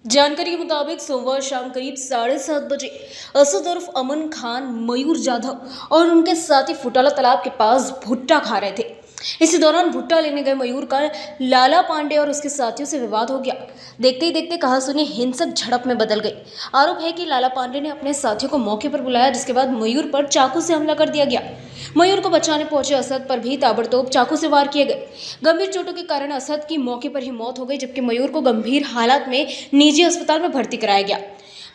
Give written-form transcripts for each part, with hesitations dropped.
जानकारी के मुताबिक सोमवार शाम करीब 7:30 बजे असद उर्फ अमन खान, मयूर जाधव और उनके साथी फुटाला तालाब के पास भुट्टा खा रहे थे। इसी दौरान भुट्टा लेने गए मयूर का लाला पांडे और उसके साथियों से विवाद हो गया। देखते ही देखते कहासुनी हिंसक झड़प में बदल गई। आरोप है कि लाला पांडे ने अपने साथियों को मौके पर बुलाया, जिसके बाद मयूर पर चाकू से हमला कर दिया गया। मयूर को बचाने पहुंचे असद पर भी ताबड़तोड़ चाकू से वार किए गए। गंभीर चोटों के कारण असद की मौके पर ही मौत हो गई, जबकि मयूर को गंभीर हालात में निजी अस्पताल में भर्ती कराया गया।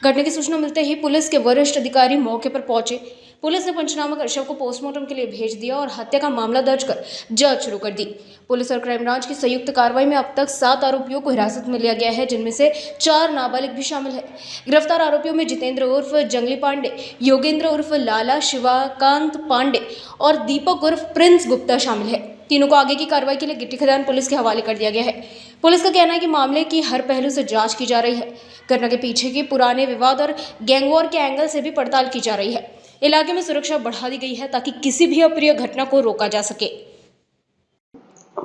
घटना की सूचना मिलते ही पुलिस के वरिष्ठ अधिकारी मौके पर पहुंचे। पुलिस ने पंचनामा कर शव को पोस्टमार्टम के लिए भेज दिया और हत्या का मामला दर्ज कर जांच शुरू कर दी। पुलिस और क्राइम ब्रांच की संयुक्त कार्रवाई में अब तक 7 आरोपियों को हिरासत में लिया गया है, जिनमें से 4 नाबालिग भी शामिल है। गिरफ्तार आरोपियों में जितेंद्र उर्फ जंगली पांडे, योगेंद्र उर्फ लाला, शिवाकांत पांडे और दीपक उर्फ प्रिंस गुप्ता शामिल है। तीनों को आगे की कार्रवाई के लिए गिट्टी खदान पुलिस के हवाले कर दिया गया है। पुलिस का कहना है कि मामले की हर पहलू से जांच की जा रही है। घटना के पीछे के पुराने विवाद और गैंगवॉर के एंगल से भी पड़ताल की जा रही है। इलाके में सुरक्षा बढ़ा दी गई है ताकि किसी भी अप्रिय घटना को रोका जा सके।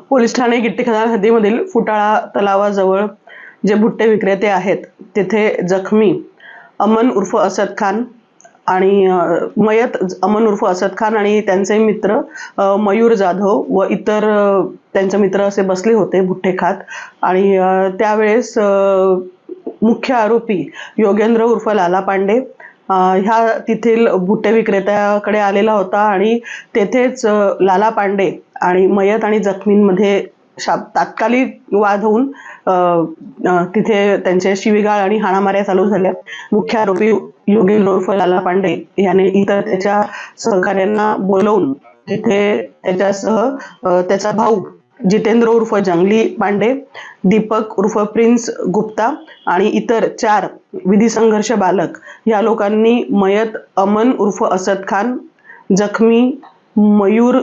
पोलीस ठाणे गिट्टी खदान हद्दीमधील फुटाळा तलावाजवळ जे भुट्टे विक्रेते आहेत तिथे जखमी अमन उर्फ असद खान आणि मयत अमन उर्फ असद खान आणि त्यांचे मित्र मयूर जाधव व इतर त्यांचे मित्र असे बसले होते भुट्टे खात। आणि त्यावेळेस मुख्य आरोपी योगेंद्र उर्फ लाला पांडे ह्या तिथील भुट्टे विक्रेत्याकडे आलेला होता आणि तेथेच लाला पांडे आणि मयत आणि जखमींमध्ये तात्कालिक वाद होऊन तिथे त्यांचे शिवीगाळ आणि हाणामाऱ्या चालू झाल्या। मुख्य आरोपी योगेंद्र उर्फ लाला पांडे याने इतर त्याच्या सहकार्यांना बोलवून तिथे त्याच्यासह त्याचा भाऊ जितेंद्र उर्फ जंगली पांडे, दीपक उर्फ प्रिंस गुप्ता आणि इतर 4 विधी संघर्ष बालक या लोकांनी मयत अमन उर्फ असद खान, जखमी मयूर